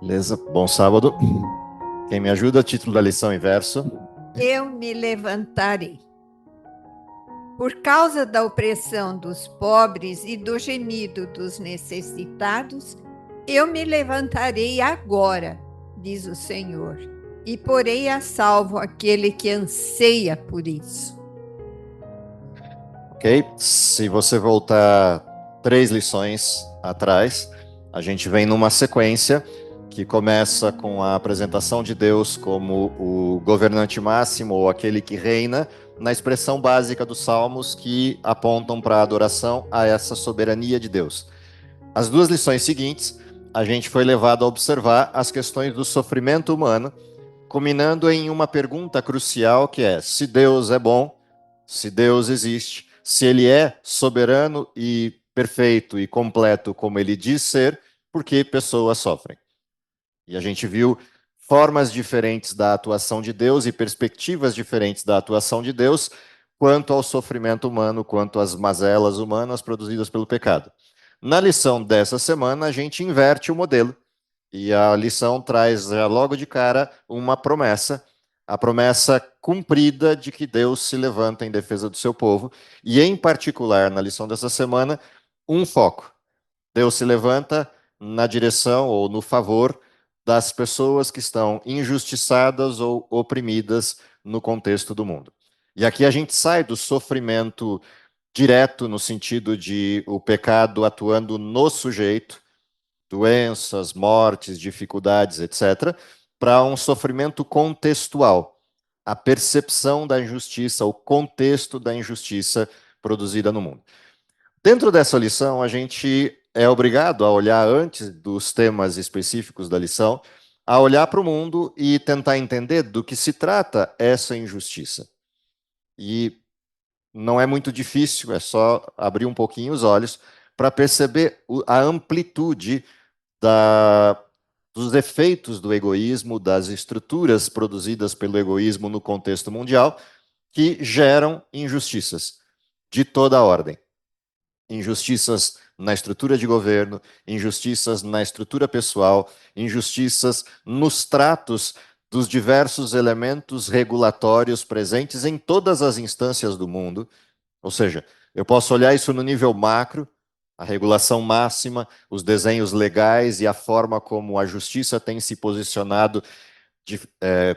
Beleza, bom sábado. Quem me ajuda? Título da lição e verso. Eu me levantarei. Por causa da opressão dos pobres e do gemido dos necessitados, eu me levantarei agora, diz o Senhor, e porei a salvo aquele que anseia por isso. Ok? Se você voltar 3 lições atrás, a gente vem numa sequência que começa com a apresentação de Deus como o governante máximo ou aquele que reina, na expressão básica dos salmos que apontam para a adoração a essa soberania de Deus. As 2 lições seguintes, a gente foi levado a observar as questões do sofrimento humano, culminando em uma pergunta crucial que é: se Deus é bom, se Deus existe, se ele é soberano e perfeito e completo como ele diz ser, por que pessoas sofrem? E a gente viu formas diferentes da atuação de Deus e perspectivas diferentes da atuação de Deus quanto ao sofrimento humano, quanto às mazelas humanas produzidas pelo pecado. Na lição dessa semana, a gente inverte o modelo. E a lição traz já logo de cara uma promessa, a promessa cumprida de que Deus se levanta em defesa do seu povo, e em particular, na lição dessa semana, um foco. Deus se levanta na direção ou no favor das pessoas que estão injustiçadas ou oprimidas no contexto do mundo. E aqui a gente sai do sofrimento direto, no sentido de o pecado atuando no sujeito, doenças, mortes, dificuldades, etc., para um sofrimento contextual, a percepção da injustiça, o contexto da injustiça produzida no mundo. Dentro dessa lição, a gente é obrigado a olhar, antes dos temas específicos da lição, a olhar para o mundo e tentar entender do que se trata essa injustiça. E não é muito difícil, é só abrir um pouquinho os olhos para perceber a amplitude da, dos efeitos do egoísmo, das estruturas produzidas pelo egoísmo no contexto mundial, que geram injustiças de toda a ordem. Injustiças na estrutura de governo, injustiças na estrutura pessoal, injustiças nos tratos dos diversos elementos regulatórios presentes em todas as instâncias do mundo. Ou seja, eu posso olhar isso no nível macro, a regulação máxima, os desenhos legais e a forma como a justiça tem se posicionado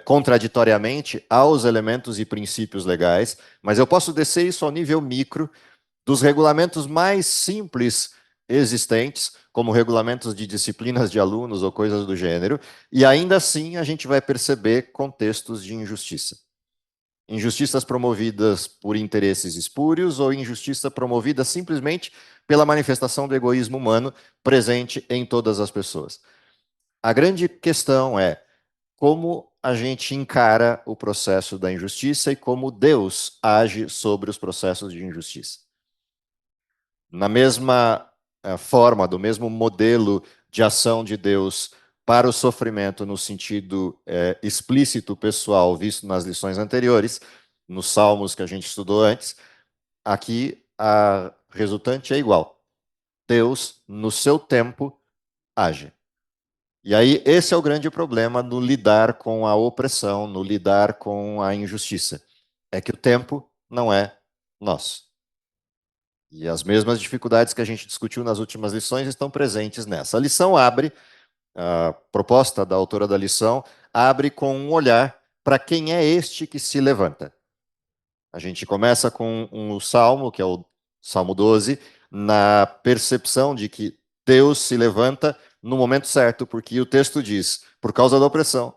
contraditoriamente aos elementos e princípios legais, mas eu posso descer isso ao nível micro, dos regulamentos mais simples existentes, como regulamentos de disciplinas de alunos ou coisas do gênero, e ainda assim a gente vai perceber contextos de injustiça. Injustiças promovidas por interesses espúrios ou injustiça promovida simplesmente pela manifestação do egoísmo humano presente em todas as pessoas. A grande questão é como a gente encara o processo da injustiça e como Deus age sobre os processos de injustiça. Na mesma forma, do mesmo modelo de ação de Deus para o sofrimento no sentido explícito pessoal visto nas lições anteriores, nos salmos que a gente estudou antes, aqui a resultante é igual. Deus, no seu tempo, age. E aí, esse é o grande problema no lidar com a opressão, no lidar com a injustiça. É que o tempo não é nosso. E as mesmas dificuldades que a gente discutiu nas últimas lições estão presentes nessa. A lição abre, a proposta da autora da lição, abre com um olhar para quem é este que se levanta. A gente começa com um salmo, que é o Salmo 12, na percepção de que Deus se levanta no momento certo, porque o texto diz, por causa da opressão,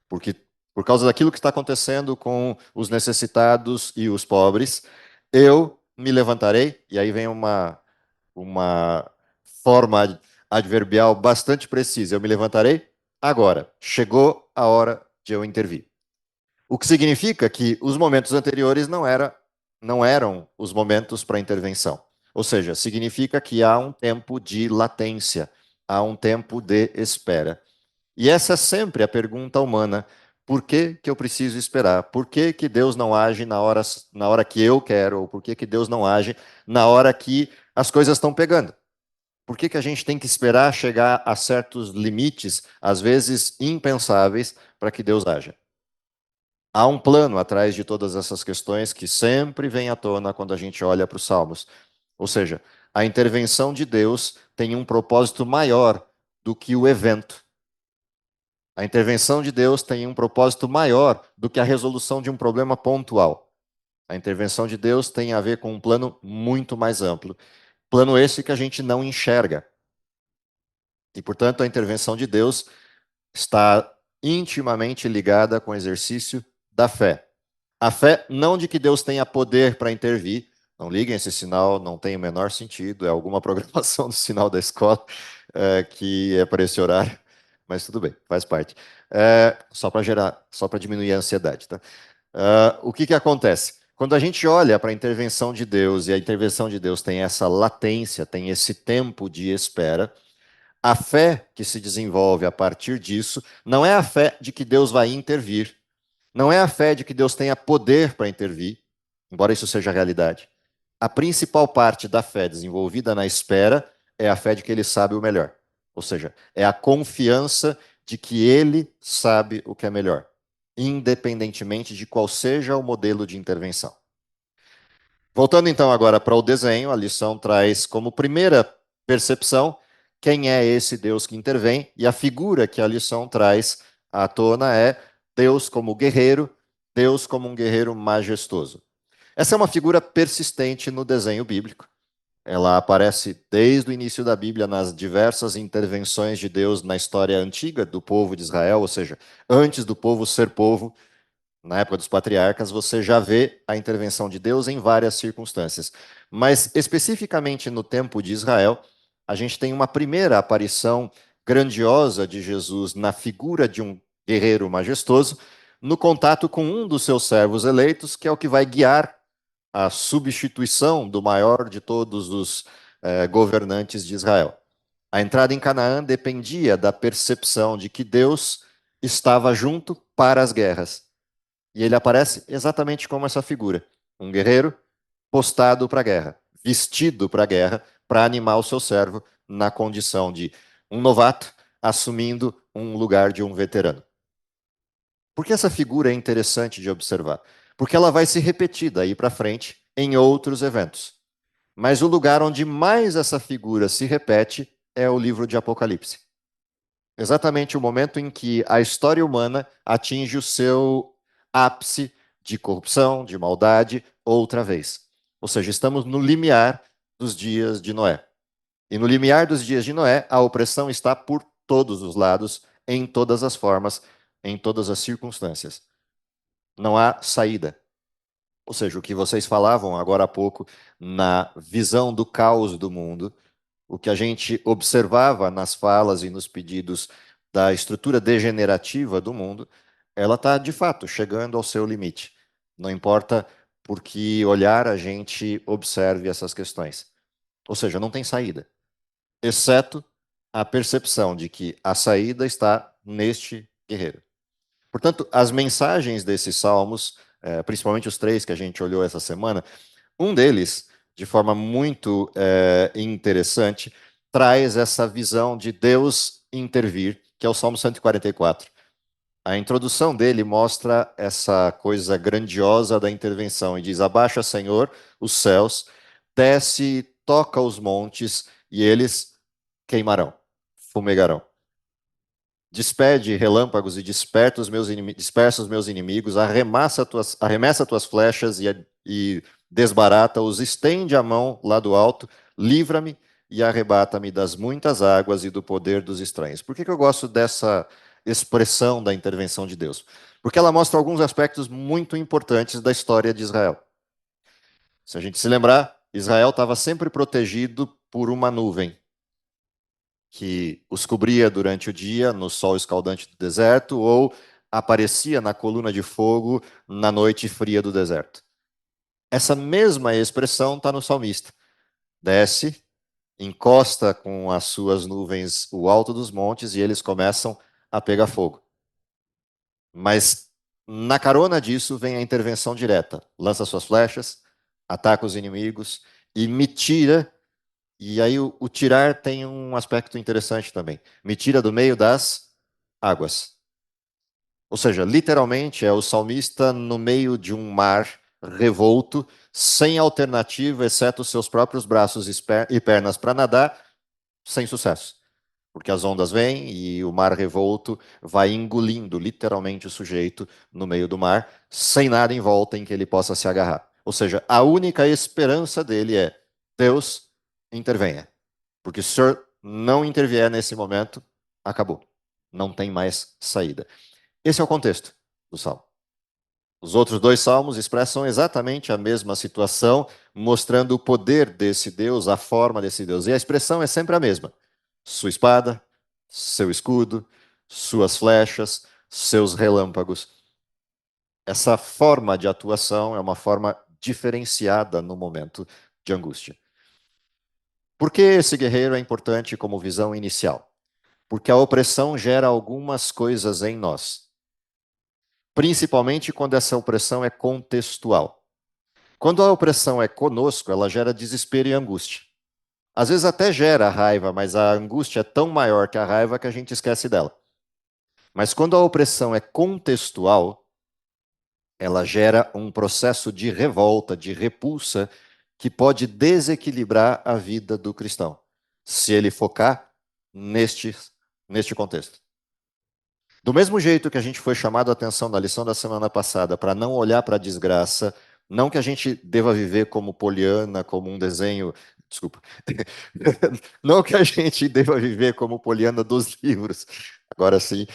porque por causa daquilo que está acontecendo com os necessitados e os pobres, eu me levantarei, e aí vem uma forma adverbial bastante precisa, eu me levantarei agora, chegou a hora de eu intervir. O que significa que os momentos anteriores não eram os momentos para intervenção. Ou seja, significa que há um tempo de latência, há um tempo de espera. E essa é sempre a pergunta humana: por que que eu preciso esperar? Por que que Deus não age na hora que eu quero? Ou por que que Deus não age na hora que as coisas estão pegando? Por que que a gente tem que esperar chegar a certos limites, às vezes impensáveis, para que Deus haja? Há um plano atrás de todas essas questões que sempre vem à tona quando a gente olha para os Salmos. Ou seja, a intervenção de Deus tem um propósito maior do que o evento. A intervenção de Deus tem um propósito maior do que a resolução de um problema pontual. A intervenção de Deus tem a ver com um plano muito mais amplo. Plano esse que a gente não enxerga. E, portanto, a intervenção de Deus está intimamente ligada com o exercício da fé. A fé não de que Deus tenha poder para intervir. Não liguem, esse sinal não tem o menor sentido, é alguma programação do sinal da escola que é para esse horário, mas tudo bem, faz parte. Só para diminuir a ansiedade, tá? O que que acontece? Quando a gente olha para a intervenção de Deus, e a intervenção de Deus tem essa latência, tem esse tempo de espera, a fé que se desenvolve a partir disso não é a fé de que Deus vai intervir, não é a fé de que Deus tenha poder para intervir, embora isso seja a realidade. A principal parte da fé desenvolvida na espera é a fé de que ele sabe o melhor. Ou seja, é a confiança de que ele sabe o que é melhor, independentemente de qual seja o modelo de intervenção. Voltando então agora para o desenho, a lição traz como primeira percepção quem é esse Deus que intervém, e a figura que a lição traz à tona é Deus como guerreiro, Deus como um guerreiro majestoso. Essa é uma figura persistente no desenho bíblico. Ela aparece desde o início da Bíblia nas diversas intervenções de Deus na história antiga do povo de Israel, ou seja, antes do povo ser povo, na época dos patriarcas, você já vê a intervenção de Deus em várias circunstâncias. Mas, especificamente no tempo de Israel, a gente tem uma primeira aparição grandiosa de Jesus na figura de um guerreiro majestoso, no contato com um dos seus servos eleitos, que é o que vai guiar a substituição do maior de todos os governantes de Israel. A entrada em Canaã dependia da percepção de que Deus estava junto para as guerras. E ele aparece exatamente como essa figura: um guerreiro postado para a guerra, vestido para a guerra, para animar o seu servo na condição de um novato assumindo um lugar de um veterano. Por que essa figura é interessante de observar? Porque ela vai se repetir daí para frente em outros eventos. Mas o lugar onde mais essa figura se repete é o livro de Apocalipse. Exatamente o momento em que a história humana atinge o seu ápice de corrupção, de maldade, outra vez. Ou seja, estamos no limiar dos dias de Noé. E no limiar dos dias de Noé, a opressão está por todos os lados, em todas as formas, em todas as circunstâncias. Não há saída. Ou seja, o que vocês falavam agora há pouco na visão do caos do mundo, o que a gente observava nas falas e nos pedidos da estrutura degenerativa do mundo, ela está, de fato, chegando ao seu limite. Não importa por que olhar a gente observe essas questões. Ou seja, não tem saída, exceto a percepção de que a saída está neste guerreiro. Portanto, as mensagens desses salmos, principalmente os três que a gente olhou essa semana, um deles, de forma muito interessante, traz essa visão de Deus intervir, que é o Salmo 144. A introdução dele mostra essa coisa grandiosa da intervenção e diz: Abaixa, Senhor, os céus, desce, toca os montes e eles queimarão, fumegarão. Despede relâmpagos e dispersa os meus inimigos, arremessa tuas flechas e desbarata-os, estende a mão lá do alto, livra-me e arrebata-me das muitas águas e do poder dos estranhos. Por que que eu gosto dessa expressão da intervenção de Deus? Porque ela mostra alguns aspectos muito importantes da história de Israel. Se a gente se lembrar, Israel estava sempre protegido por uma nuvem que os cobria durante o dia no sol escaldante do deserto ou aparecia na coluna de fogo na noite fria do deserto. Essa mesma expressão está no salmista. Desce, encosta com as suas nuvens o alto dos montes e eles começam a pegar fogo. Mas na carona disso vem a intervenção direta. Lança suas flechas, ataca os inimigos e me tira E aí o tirar tem um aspecto interessante também. Me tira do meio das águas. Ou seja, literalmente é o salmista no meio de um mar revolto, sem alternativa, exceto os seus próprios braços e pernas para nadar, sem sucesso. Porque as ondas vêm e o mar revolto vai engolindo literalmente o sujeito no meio do mar, sem nada em volta em que ele possa se agarrar. Ou seja, a única esperança dele é: Deus, intervenha. Porque se o senhor não intervier nesse momento, acabou. Não tem mais saída. Esse é o contexto do salmo. Os outros dois salmos expressam exatamente a mesma situação, mostrando o poder desse Deus, a forma desse Deus. E a expressão é sempre a mesma: sua espada, seu escudo, suas flechas, seus relâmpagos. Essa forma de atuação é uma forma diferenciada no momento de angústia. Por que esse guerreiro é importante como visão inicial? Porque a opressão gera algumas coisas em nós, principalmente quando essa opressão é contextual. Quando a opressão é conosco, ela gera desespero e angústia. Às vezes até gera raiva, mas a angústia é tão maior que a raiva que a gente esquece dela. Mas quando a opressão é contextual, ela gera um processo de revolta, de repulsa, que pode desequilibrar a vida do cristão, se ele focar neste contexto. Do mesmo jeito que a gente foi chamado a atenção na lição da semana passada para não olhar para a desgraça, não que a gente deva viver como Poliana, como um desenho, desculpa, não que a gente deva viver como Poliana dos livros, agora sim,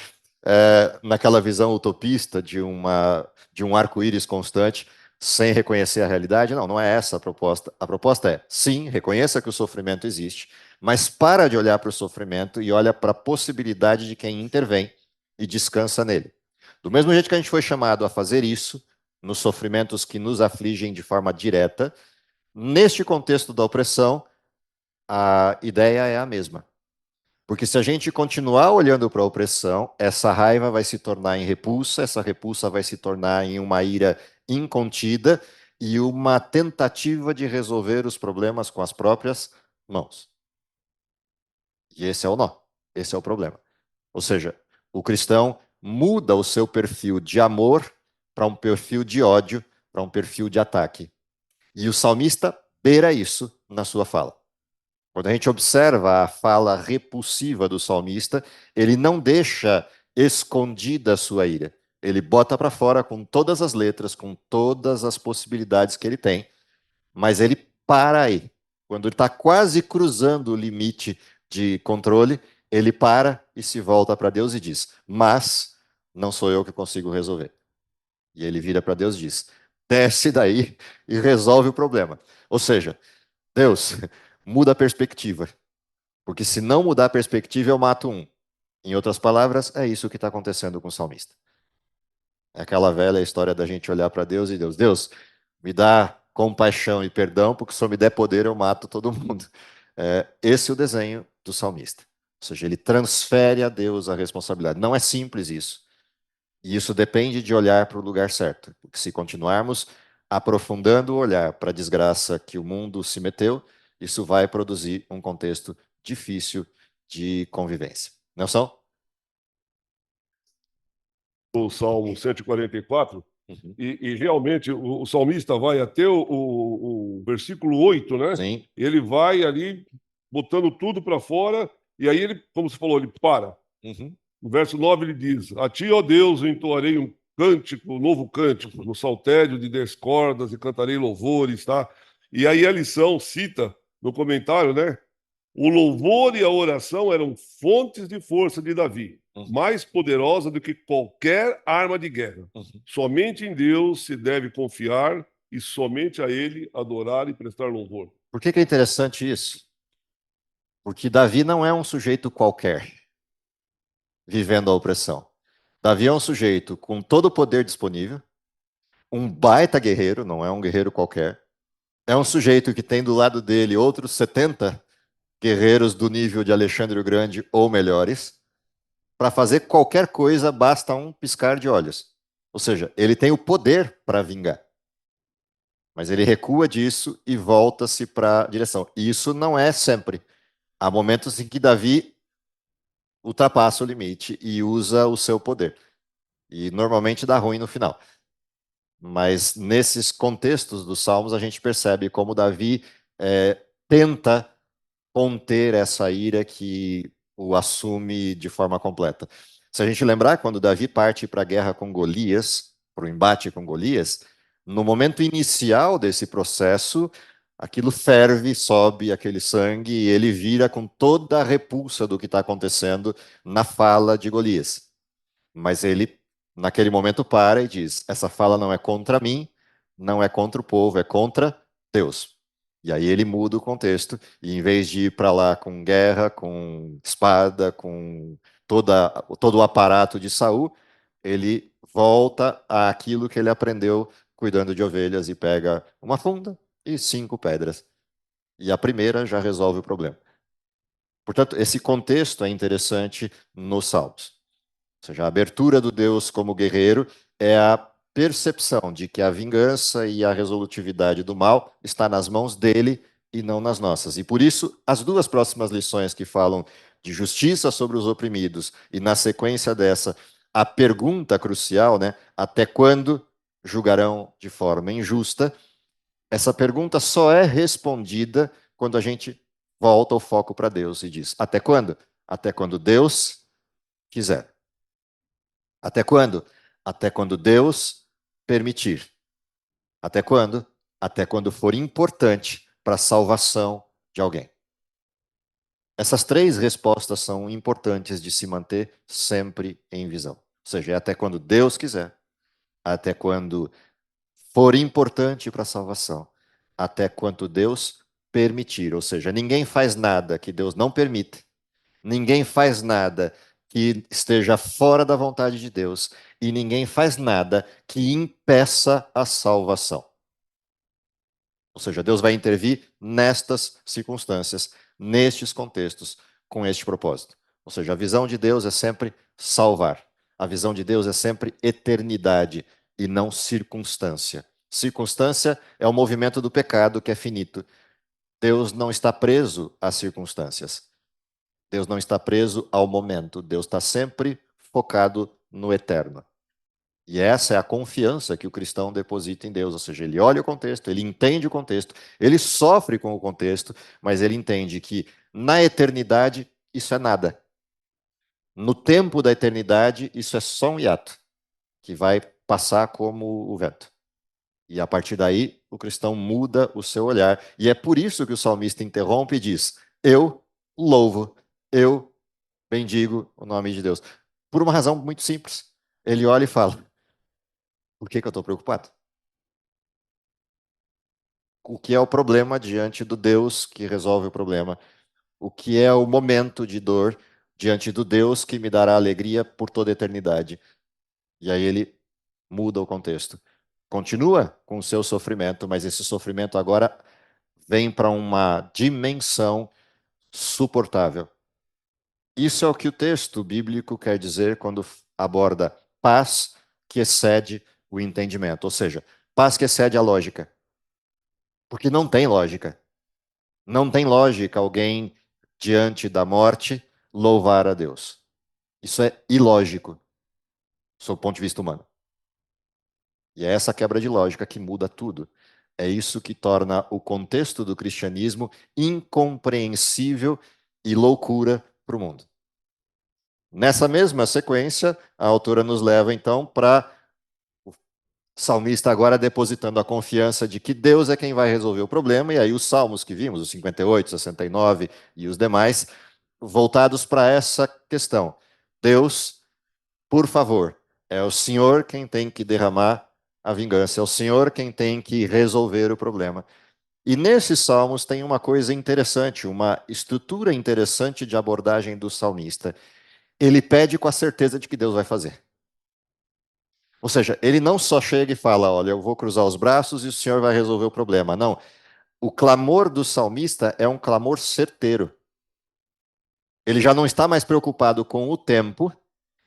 naquela visão utopista de um arco-íris constante, sem reconhecer a realidade. Não, não é essa a proposta. A proposta é, sim, reconheça que o sofrimento existe, mas para de olhar para o sofrimento e olha para a possibilidade de quem intervém e descansa nele. Do mesmo jeito que a gente foi chamado a fazer isso, nos sofrimentos que nos afligem de forma direta, neste contexto da opressão, a ideia é a mesma. Porque se a gente continuar olhando para a opressão, essa raiva vai se tornar em repulsa, essa repulsa vai se tornar em uma ira incontida e uma tentativa de resolver os problemas com as próprias mãos. E esse é o nó, esse é o problema. Ou seja, o cristão muda o seu perfil de amor para um perfil de ódio, para um perfil de ataque. E o salmista beira isso na sua fala. Quando a gente observa a fala repulsiva do salmista, ele não deixa escondida a sua ira. Ele bota para fora com todas as letras, com todas as possibilidades que ele tem, mas ele para aí. Quando ele está quase cruzando o limite de controle, ele para e se volta para Deus e diz: Mas não sou eu que consigo resolver. E ele vira para Deus e diz: Desce daí e resolve o problema. Ou seja, Deus, muda a perspectiva. Porque se não mudar a perspectiva, eu mato um. Em outras palavras, é isso que está acontecendo com o salmista. É aquela velha história da gente olhar para Deus e Deus, me dá compaixão e perdão, porque se eu me der poder, eu mato todo mundo. Esse é o desenho do salmista. Ou seja, ele transfere a Deus a responsabilidade. Não é simples isso. E isso depende de olhar para o lugar certo. Porque se continuarmos aprofundando o olhar para a desgraça que o mundo se meteu, isso vai produzir um contexto difícil de convivência. Nelson? O Salmo 144, Uhum. e realmente o salmista vai até o versículo 8, né? Sim. Ele vai ali botando tudo para fora, e aí ele, como você falou, ele para. Uhum. No verso 9 ele diz: A ti, ó Deus, eu entoarei um cântico, um novo cântico, no saltério de 10 cordas, e cantarei louvores, tá? E aí a lição cita no comentário, né? O louvor e a oração eram fontes de força de Davi, mais poderosa do que qualquer arma de guerra. Somente em Deus se deve confiar e somente a Ele adorar e prestar louvor. Por que é interessante isso? Porque Davi não é um sujeito qualquer vivendo a opressão. Davi é um sujeito com todo o poder disponível, um baita guerreiro, não é um guerreiro qualquer. É um sujeito que tem do lado dele outros 70 guerreiros do nível de Alexandre o Grande ou melhores. Para fazer qualquer coisa, basta um piscar de olhos. Ou seja, ele tem o poder para vingar. Mas ele recua disso e volta-se para a direção. E isso não é sempre. Há momentos em que Davi ultrapassa o limite e usa o seu poder. E normalmente dá ruim no final. Mas nesses contextos dos Salmos, a gente percebe como Davi tenta conter essa ira que o assume de forma completa. Se a gente lembrar, quando Davi parte para a guerra com Golias, para o embate com Golias, no momento inicial desse processo, aquilo ferve, sobe aquele sangue e ele vira com toda a repulsa do que está acontecendo na fala de Golias. Mas ele, naquele momento, para e diz: essa fala não é contra mim, não é contra o povo, é contra Deus. E aí ele muda o contexto, e em vez de ir para lá com guerra, com espada, com todo o aparato de Saul, ele volta àquilo que ele aprendeu cuidando de ovelhas e pega uma funda e 5 pedras. E a primeira já resolve o problema. Portanto, esse contexto é interessante nos Salmos. Ou seja, a abertura do Deus como guerreiro é a percepção de que a vingança e a resolutividade do mal está nas mãos dele e não nas nossas. E por isso, as duas próximas lições que falam de justiça sobre os oprimidos e na sequência dessa, a pergunta crucial, né, até quando julgarão de forma injusta? Essa pergunta só é respondida quando a gente volta o foco para Deus e diz: até quando? Até quando Deus quiser. Até quando? Até quando Deus permitir. Até quando? Até quando for importante para a salvação de alguém. Essas três respostas são importantes de se manter sempre em visão. Ou seja, é até quando Deus quiser, até quando for importante para a salvação, até quando Deus permitir. Ou seja, ninguém faz nada que Deus não permita. Ninguém faz nada que esteja fora da vontade de Deus e ninguém faz nada que impeça a salvação. Ou seja, Deus vai intervir nestas circunstâncias, nestes contextos, com este propósito. Ou seja, a visão de Deus é sempre salvar. A visão de Deus é sempre eternidade e não circunstância. Circunstância é o movimento do pecado que é finito. Deus não está preso às circunstâncias. Deus não está preso ao momento, Deus está sempre focado no eterno. E essa é a confiança que o cristão deposita em Deus, ou seja, ele olha o contexto, ele entende o contexto, ele sofre com o contexto, mas ele entende que na eternidade isso é nada. No tempo da eternidade, isso é só um hiato, que vai passar como o vento. E a partir daí, o cristão muda o seu olhar. E é por isso que o salmista interrompe e diz: eu louvo, eu bendigo o nome de Deus. Por uma razão muito simples. Ele olha e fala: por que eu estou preocupado? O que é o problema diante do Deus que resolve o problema? O que é o momento de dor diante do Deus que me dará alegria por toda a eternidade? E aí ele muda o contexto. Continua com o seu sofrimento, mas esse sofrimento agora vem para uma dimensão suportável. Isso é o que o texto bíblico quer dizer quando aborda paz que excede o entendimento, ou seja, paz que excede a lógica. Porque não tem lógica. Não tem lógica alguém diante da morte louvar a Deus. Isso é ilógico, sob o ponto de vista humano. E é essa quebra de lógica que muda tudo. É isso que torna o contexto do cristianismo incompreensível e loucura para o mundo. Nessa mesma sequência, a autora nos leva então para o salmista agora depositando a confiança de que Deus é quem vai resolver o problema, e aí os salmos que vimos, os 58, 69 e os demais, voltados para essa questão. Deus, por favor, é o Senhor quem tem que derramar a vingança, é o Senhor quem tem que resolver o problema. E nesses salmos tem uma coisa interessante, uma estrutura interessante de abordagem do salmista. Ele pede com a certeza de que Deus vai fazer. Ou seja, ele não só chega e fala: olha, eu vou cruzar os braços e o Senhor vai resolver o problema. Não. O clamor do salmista é um clamor certeiro. Ele já não está mais preocupado com o tempo,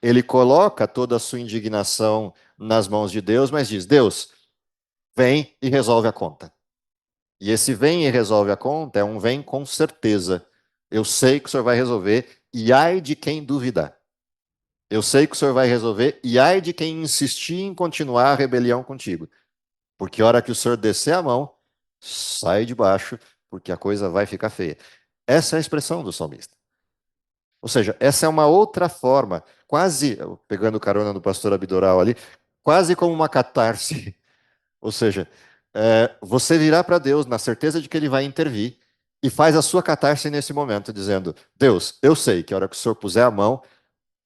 ele coloca toda a sua indignação nas mãos de Deus, mas diz: Deus, vem e resolve a conta. E esse vem e resolve a conta é um vem com certeza. Eu sei que o senhor vai resolver, e ai de quem duvidar. Eu sei que o senhor vai resolver, e ai de quem insistir em continuar a rebelião contigo. Porque a hora que o senhor descer a mão, sai de baixo, porque a coisa vai ficar feia. Essa é a expressão do salmista. Ou seja, essa é uma outra forma, quase, pegando carona do pastor Abidoral ali, quase como uma catarse. Ou seja, você virá para Deus na certeza de que Ele vai intervir e faz a sua catarse nesse momento, dizendo: Deus, eu sei que a hora que o Senhor puser a mão,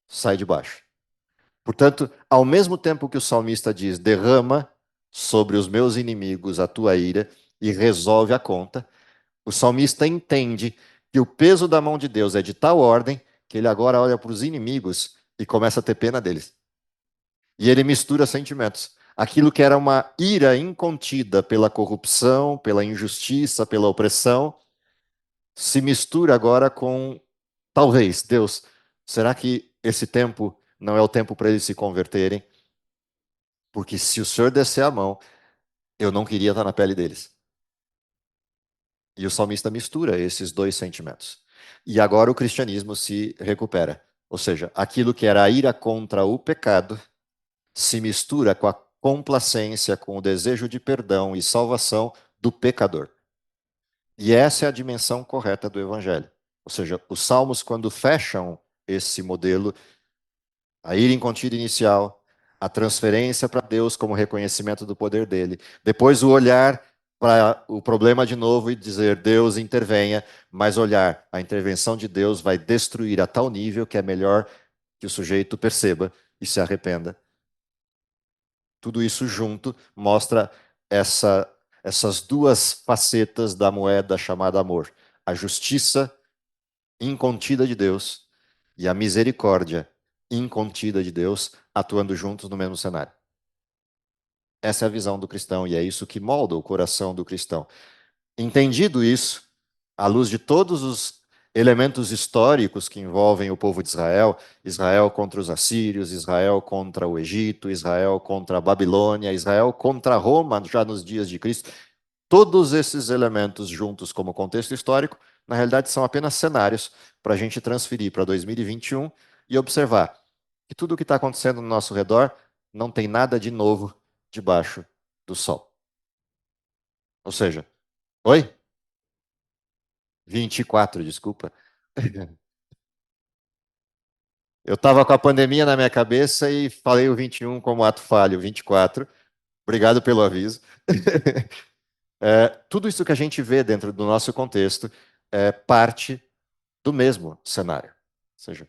sai de baixo. Portanto, ao mesmo tempo que o salmista diz: derrama sobre os meus inimigos a tua ira e resolve a conta, o salmista entende que o peso da mão de Deus é de tal ordem que ele agora olha para os inimigos e começa a ter pena deles. E ele mistura sentimentos. Aquilo que era uma ira incontida pela corrupção, pela injustiça, pela opressão, se mistura agora com, talvez, Deus, será que esse tempo não é o tempo para eles se converterem? Porque se o Senhor descer a mão, eu não queria estar na pele deles. E o salmista mistura esses dois sentimentos. E agora o cristianismo se recupera. Ou seja, aquilo que era a ira contra o pecado se mistura com a complacência, com o desejo de perdão e salvação do pecador. E essa é a dimensão correta do evangelho. Ou seja, os salmos, quando fecham esse modelo, a ira incontida inicial, a transferência para Deus como reconhecimento do poder dele, depois o olhar para o problema de novo e dizer: Deus intervenha, mas olhar, a intervenção de Deus vai destruir a tal nível que é melhor que o sujeito perceba e se arrependa. Tudo isso junto mostra essas duas facetas da moeda chamada amor: a justiça incontida de Deus e a misericórdia incontida de Deus atuando juntos no mesmo cenário. Essa é a visão do cristão e é isso que molda o coração do cristão. Entendido isso, à luz de todos os elementos históricos que envolvem o povo de Israel, Israel contra os assírios, Israel contra o Egito, Israel contra a Babilônia, Israel contra Roma, já nos dias de Cristo, todos esses elementos juntos como contexto histórico, na realidade são apenas cenários para a gente transferir para 2021 e observar que tudo o que está acontecendo no nosso redor não tem nada de novo debaixo do sol. Ou seja, oi? 24, desculpa. Eu estava com a pandemia na minha cabeça e falei o 21 como ato falho, 24. Obrigado pelo aviso. Tudo isso que a gente vê dentro do nosso contexto é parte do mesmo cenário. Ou seja,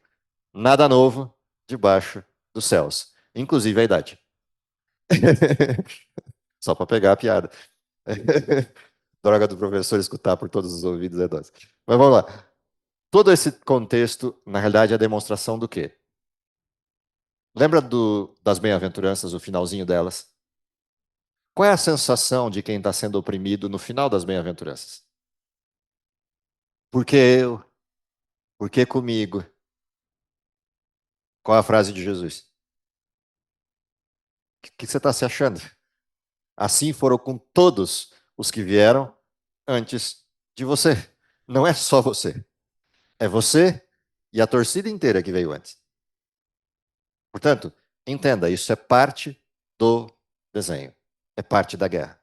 nada novo debaixo dos céus, inclusive a idade. Só para pegar a piada. Droga do professor escutar por todos os ouvidos é dose. Mas vamos lá. Todo esse contexto, na realidade, é a demonstração do quê? Lembra das bem-aventuranças, o finalzinho delas? Qual é a sensação de quem está sendo oprimido no final das bem-aventuranças? Por que eu? Por que comigo? Qual é a frase de Jesus? O que você está se achando? Assim foram com todos os que vieram antes de você. Não é só você. É você e a torcida inteira que veio antes. Portanto, entenda, isso é parte do desenho. É parte da guerra.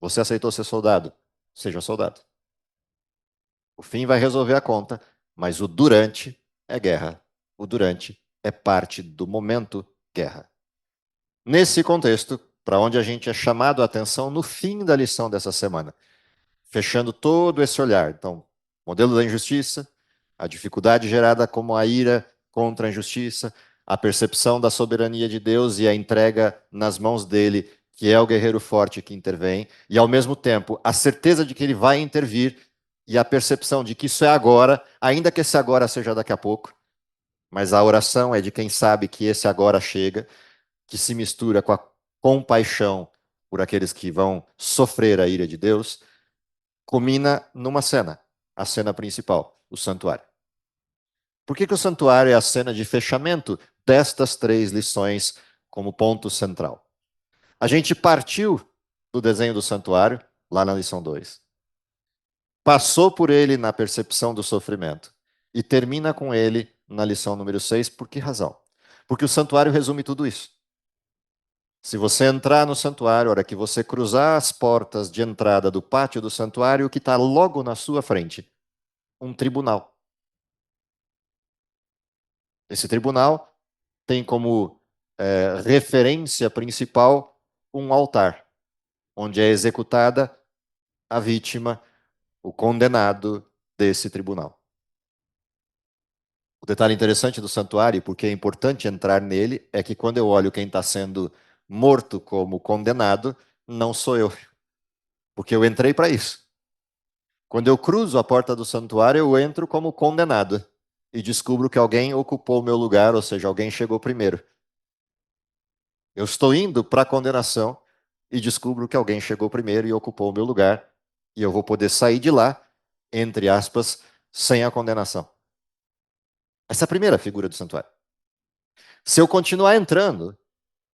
Você aceitou ser soldado? Seja soldado. O fim vai resolver a conta, mas o durante é guerra. O durante é parte do momento guerra. Nesse contexto, para onde a gente é chamado a atenção no fim da lição dessa semana, fechando todo esse olhar. Então, modelo da injustiça, a dificuldade gerada como a ira contra a injustiça, a percepção da soberania de Deus e a entrega nas mãos dele, que é o guerreiro forte que intervém, e ao mesmo tempo a certeza de que ele vai intervir e a percepção de que isso é agora, ainda que esse agora seja daqui a pouco, mas a oração é de quem sabe que esse agora chega, que se mistura com a compaixão por aqueles que vão sofrer a ira de Deus, culmina numa cena, a cena principal, o santuário. Por que o santuário é a cena de fechamento destas três lições como ponto central? A gente partiu do desenho do santuário, lá na lição 2. Passou por ele na percepção do sofrimento e termina com ele na lição número 6. Por que razão? Porque o santuário resume tudo isso. Se você entrar no santuário, a hora que você cruzar as portas de entrada do pátio do santuário, o que está logo na sua frente? Um tribunal. Esse tribunal tem como referência principal um altar, onde é executada a vítima, o condenado desse tribunal. O detalhe interessante do santuário, porque é importante entrar nele, é que quando eu olho quem está sendo morto como condenado, não sou eu, porque eu entrei para isso. Quando eu cruzo a porta do santuário, eu entro como condenado e descubro que alguém ocupou o meu lugar, ou seja, alguém chegou primeiro. Eu estou indo para a condenação e descubro que alguém chegou primeiro e ocupou o meu lugar, e eu vou poder sair de lá, entre aspas, sem a condenação. Essa é a primeira figura do santuário. Se eu continuar entrando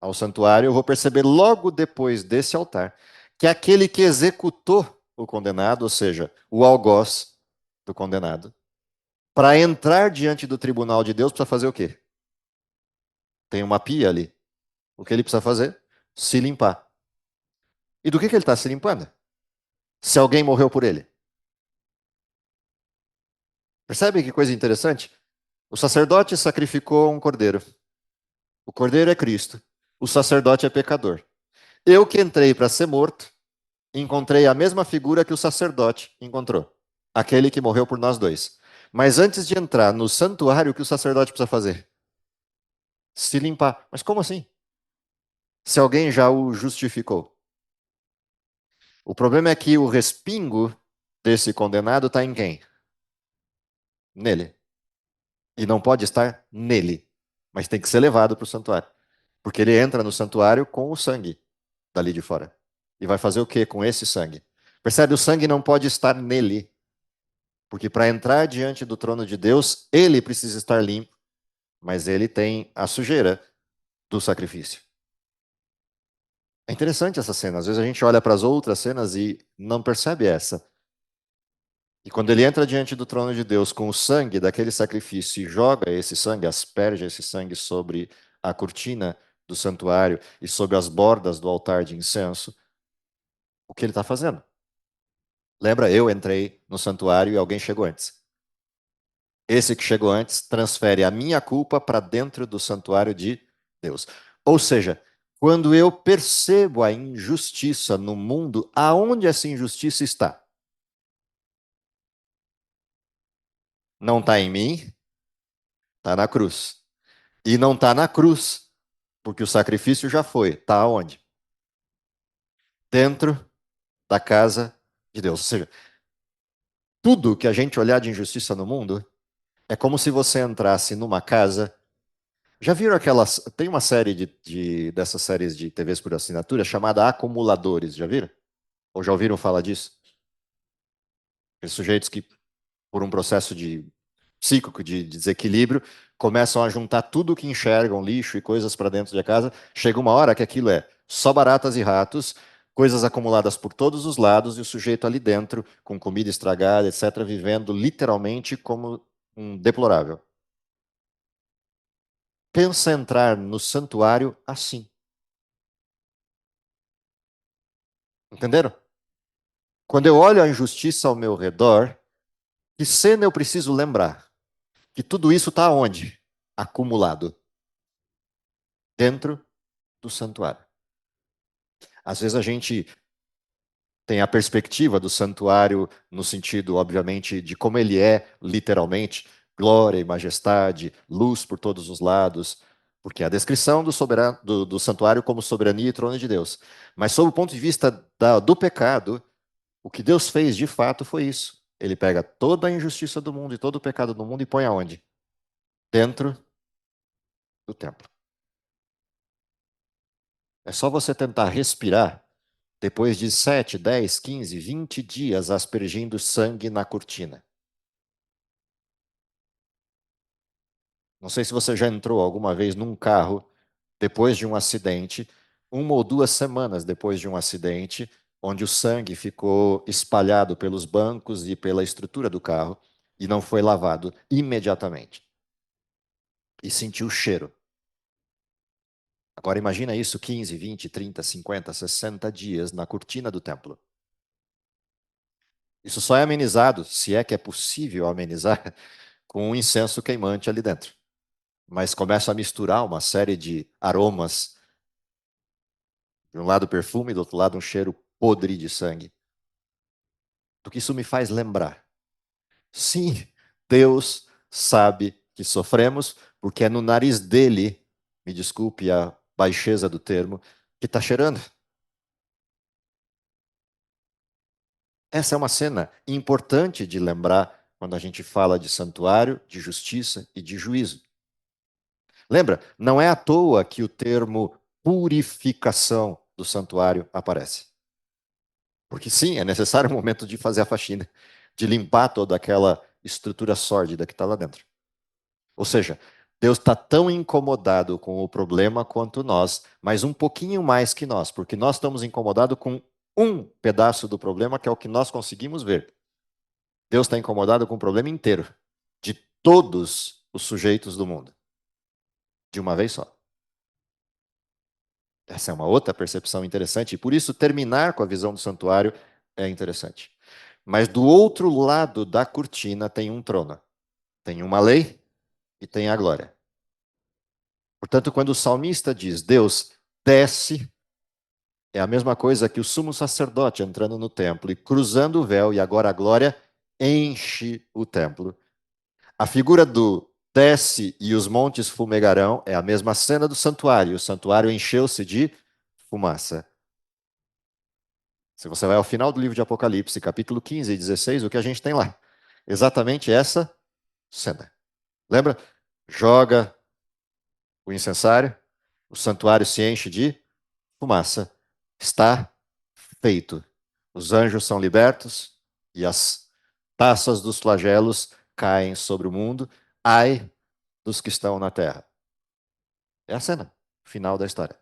ao santuário, eu vou perceber logo depois desse altar que aquele que executou o condenado, ou seja, o algoz do condenado, para entrar diante do tribunal de Deus, precisa fazer o quê? Tem uma pia ali. O que ele precisa fazer? Se limpar. E do que ele está se limpando? Se alguém morreu por ele. Percebe que coisa interessante? O sacerdote sacrificou um cordeiro. O cordeiro é Cristo. O sacerdote é pecador. Eu que entrei para ser morto, encontrei a mesma figura que o sacerdote encontrou. Aquele que morreu por nós dois. Mas antes de entrar no santuário, o que o sacerdote precisa fazer? Se limpar. Mas como assim? Se alguém já o justificou. O problema é que o respingo desse condenado está em quem? Nele. E não pode estar nele, mas tem que ser levado para o santuário. Porque ele entra no santuário com o sangue dali de fora. E vai fazer o que com esse sangue? Percebe? O sangue não pode estar nele. Porque para entrar diante do trono de Deus, ele precisa estar limpo, mas ele tem a sujeira do sacrifício. É interessante essa cena. Às vezes a gente olha para as outras cenas e não percebe essa. E quando ele entra diante do trono de Deus com o sangue daquele sacrifício e joga esse sangue, asperge esse sangue sobre a cortina do santuário e sobre as bordas do altar de incenso, o que ele está fazendo? Lembra, eu entrei no santuário e alguém chegou antes. Esse que chegou antes transfere a minha culpa para dentro do santuário de Deus. Ou seja, quando eu percebo a injustiça no mundo, aonde essa injustiça está? Não está em mim, está na cruz. E não está na cruz, porque o sacrifício já foi. Está onde? Dentro da casa de Deus. Ou seja, tudo que a gente olhar de injustiça no mundo é como se você entrasse numa casa. Já viram aquelas. Tem uma série dessas séries de TVs por assinatura chamada Acumuladores, já viram? Ou já ouviram falar disso? Aqueles sujeitos que, por um processo de psíquico, de desequilíbrio, começam a juntar tudo que enxergam, lixo e coisas para dentro de casa. Chega uma hora que aquilo é só baratas e ratos, coisas acumuladas por todos os lados, e o sujeito ali dentro, com comida estragada, etc., vivendo literalmente como um deplorável. Pensa entrar no santuário assim. Entenderam? Quando eu olho a injustiça ao meu redor, que cena eu preciso lembrar? Que tudo isso está onde? Acumulado. Dentro do santuário. Às vezes a gente tem a perspectiva do santuário no sentido, obviamente, de como ele é, literalmente, glória e majestade, luz por todos os lados, porque é a descrição do santuário como soberania e trono de Deus. Mas sob o ponto de vista do pecado, o que Deus fez de fato foi isso. Ele pega toda a injustiça do mundo e todo o pecado do mundo e põe aonde? Dentro do templo. É só você tentar respirar depois de 7, 10, 15, 20 dias aspergindo sangue na cortina. Não sei se você já entrou alguma vez num carro depois de um acidente uma ou 2 semanas depois de um acidente, onde o sangue ficou espalhado pelos bancos e pela estrutura do carro e não foi lavado imediatamente. E sentiu o cheiro. Agora imagina isso 15, 20, 30, 50, 60 dias na cortina do templo. Isso só é amenizado, se é que é possível amenizar, com um incenso queimante ali dentro. Mas começa a misturar uma série de aromas. De um lado perfume, do outro lado um cheiro podre de sangue. Do que isso me faz lembrar? Sim, Deus sabe que sofremos, porque é no nariz dele, me desculpe a baixeza do termo, que está cheirando. Essa é uma cena importante de lembrar quando a gente fala de santuário, de justiça e de juízo. Lembra, não é à toa que o termo purificação do santuário aparece. Porque sim, é necessário um momento de fazer a faxina, de limpar toda aquela estrutura sórdida que está lá dentro. Ou seja, Deus está tão incomodado com o problema quanto nós, mas um pouquinho mais que nós, porque nós estamos incomodados com um pedaço do problema, que é o que nós conseguimos ver. Deus está incomodado com o problema inteiro, de todos os sujeitos do mundo, de uma vez só. Essa é uma outra percepção interessante, e por isso terminar com a visão do santuário é interessante. Mas do outro lado da cortina tem um trono, tem uma lei e tem a glória. Portanto, quando o salmista diz Deus desce, é a mesma coisa que o sumo sacerdote entrando no templo e cruzando o véu, e agora a glória enche o templo. A figura do desce e os montes fumegarão é a mesma cena do santuário. O santuário encheu-se de fumaça. Se você vai ao final do livro de Apocalipse, capítulo 15 e 16, o que a gente tem lá? Exatamente essa cena. Lembra? Joga o incensário, o santuário se enche de fumaça. Está feito. Os anjos são libertos e as taças dos flagelos caem sobre o mundo. Ai dos que estão na terra. É a cena final da história.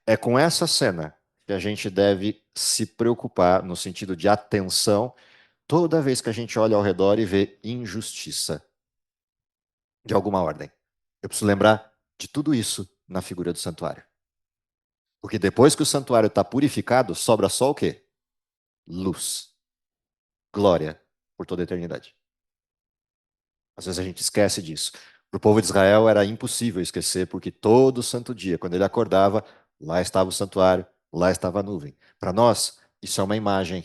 É com essa cena que a gente deve se preocupar no sentido de atenção toda vez que a gente olha ao redor e vê injustiça de alguma ordem. Eu preciso lembrar de tudo isso na figura do santuário. Porque depois que o santuário está purificado, sobra só o quê? Luz. Glória por toda a eternidade. Às vezes a gente esquece disso. Para o povo de Israel era impossível esquecer, porque todo santo dia, quando ele acordava, lá estava o santuário, lá estava a nuvem. Para nós, isso é uma imagem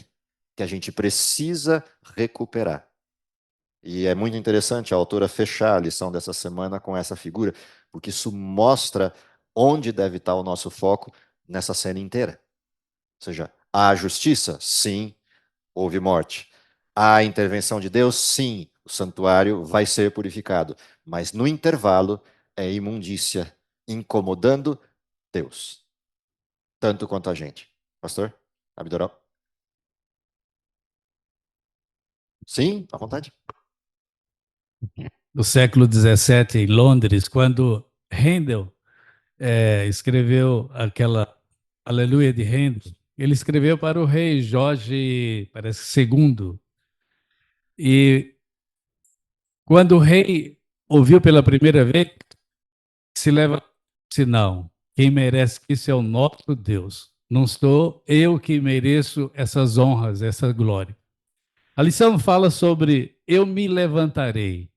que a gente precisa recuperar. E é muito interessante a autora fechar a lição dessa semana com essa figura, porque isso mostra onde deve estar o nosso foco nessa cena inteira. Ou seja, há justiça? Sim, houve morte. Há intervenção de Deus? Sim, o santuário vai ser purificado. Mas no intervalo é imundícia, incomodando Deus, tanto quanto a gente. Pastor Abdorão? Sim, à vontade. No século XVII, em Londres, quando Handel escreveu aquela Aleluia de Handel, ele escreveu para o rei Jorge, parece, II. E quando o rei ouviu pela primeira vez, se leva, se não, quem merece isso é o nosso Deus. Não sou eu que mereço essas honras, essa glória. A lição fala sobre eu me levantarei.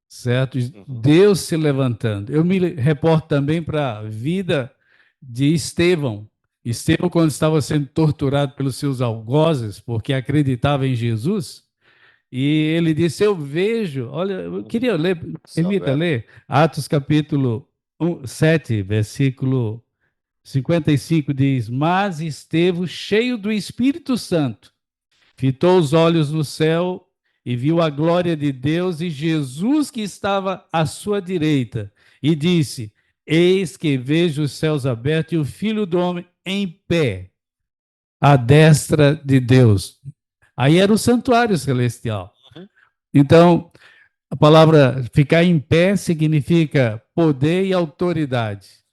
Certo? Deus se levantando. Eu me reporto também para a vida de Estevão. Estevão, quando estava sendo torturado pelos seus algozes, porque acreditava em Jesus, e ele disse: Eu vejo, olha, eu queria ler, permita ler, Atos capítulo 7, versículo 55, diz: Mas Estevão, cheio do Espírito Santo, fitou os olhos no céu e viu a glória de Deus e Jesus que estava à sua direita. E disse: Eis que vejo os céus abertos e o Filho do Homem em pé, à destra de Deus. Aí era o santuário celestial. Então, a palavra ficar em pé significa poder e autoridade.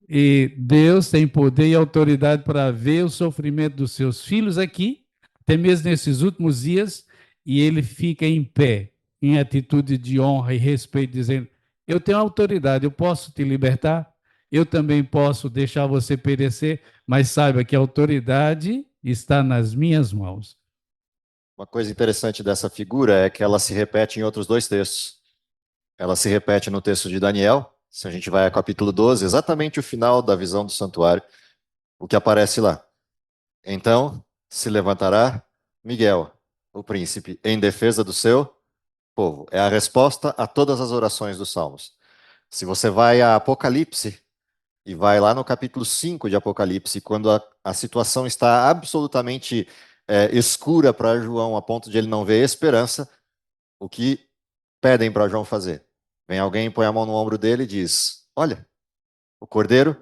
E Deus tem poder e autoridade para ver o sofrimento dos seus filhos aqui, até mesmo nesses últimos dias, e ele fica em pé, em atitude de honra e respeito, dizendo: eu tenho autoridade, eu posso te libertar, eu também posso deixar você perecer, mas saiba que a autoridade está nas minhas mãos. Uma coisa interessante dessa figura é que ela se repete em outros dois textos. Ela se repete no texto de Daniel, se a gente vai ao capítulo 12, exatamente o final da visão do santuário, o que aparece lá. Então se levantará Miguel, o príncipe, em defesa do seu povo. É a resposta a todas as orações dos Salmos. Se você vai a Apocalipse, e vai lá no capítulo 5 de Apocalipse, quando a situação está absolutamente escura para João, a ponto de ele não ver esperança, o que pedem para João fazer? Vem alguém, põe a mão no ombro dele e diz: olha, o Cordeiro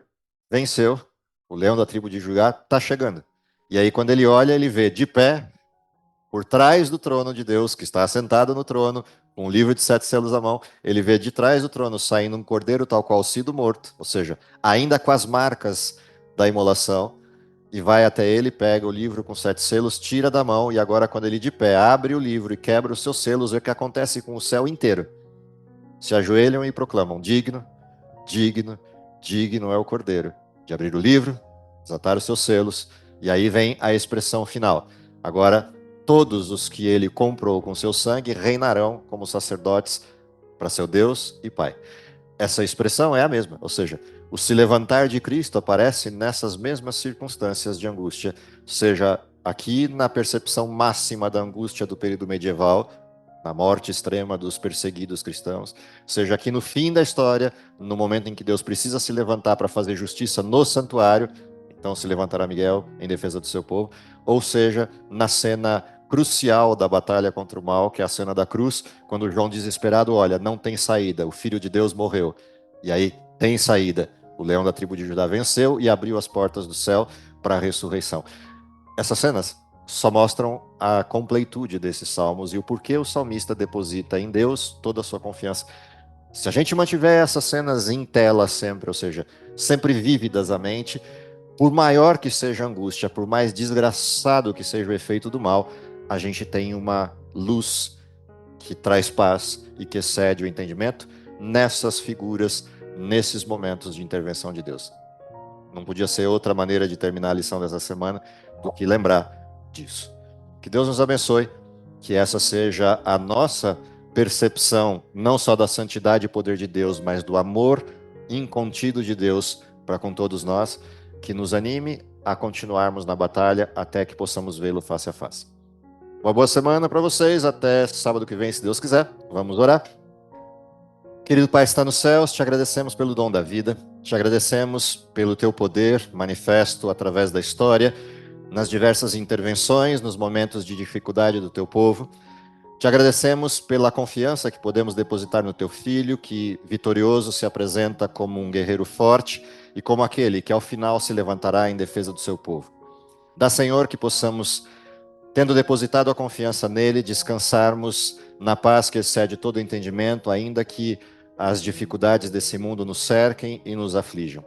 venceu, o leão da tribo de Judá está chegando. E aí, quando ele olha, ele vê de pé, por trás do trono de Deus, que está assentado no trono, com um livro de 7 selos à mão, ele vê de trás do trono saindo um cordeiro tal qual sido morto, ou seja, ainda com as marcas da imolação, e vai até ele, pega o livro com 7 selos, tira da mão, e agora quando ele de pé abre o livro e quebra os seus selos, vê o que acontece com o céu inteiro. Se ajoelham e proclamam: digno, digno, digno é o cordeiro de abrir o livro, desatar os seus selos, e aí vem a expressão final. Agora, todos os que ele comprou com seu sangue reinarão como sacerdotes para seu Deus e Pai. Essa expressão é a mesma, ou seja, o se levantar de Cristo aparece nessas mesmas circunstâncias de angústia, seja aqui na percepção máxima da angústia do período medieval, na morte extrema dos perseguidos cristãos, seja aqui no fim da história, no momento em que Deus precisa se levantar para fazer justiça no santuário, então se levantará Miguel em defesa do seu povo, ou seja, na cena crucial da batalha contra o mal, que é a cena da cruz, quando João desesperado olha, não tem saída, o Filho de Deus morreu, e aí tem saída, o leão da tribo de Judá venceu e abriu as portas do céu para a ressurreição. Essas cenas só mostram a completude desses salmos e o porquê o salmista deposita em Deus toda a sua confiança. Se a gente mantiver essas cenas em tela sempre, ou seja, sempre vívidas à mente, por maior que seja a angústia, por mais desgraçado que seja o efeito do mal, a gente tem uma luz que traz paz e que excede o entendimento nessas figuras, nesses momentos de intervenção de Deus. Não podia ser outra maneira de terminar a lição dessa semana do que lembrar disso. Que Deus nos abençoe, que essa seja a nossa percepção, não só da santidade e poder de Deus, mas do amor incontido de Deus para com todos nós, que nos anime a continuarmos na batalha até que possamos vê-lo face a face. Uma boa semana para vocês, até sábado que vem, se Deus quiser. Vamos orar. Querido Pai, está nos céus, te agradecemos pelo dom da vida, te agradecemos pelo teu poder manifesto através da história, nas diversas intervenções, nos momentos de dificuldade do teu povo. Te agradecemos pela confiança que podemos depositar no teu Filho, que vitorioso se apresenta como um guerreiro forte e como aquele que ao final se levantará em defesa do seu povo. Dá, Senhor, que possamos, tendo depositado a confiança nele, descansarmos na paz que excede todo entendimento, ainda que as dificuldades desse mundo nos cerquem e nos aflijam.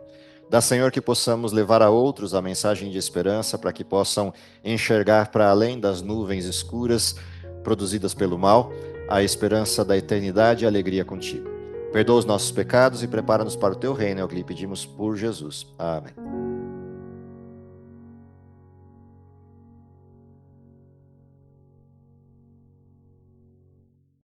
Dá, Senhor, que possamos levar a outros a mensagem de esperança, para que possam enxergar para além das nuvens escuras produzidas pelo mal, a esperança da eternidade e a alegria contigo. Perdoa os nossos pecados e prepara-nos para o teu reino, é o que lhe pedimos por Jesus. Amém.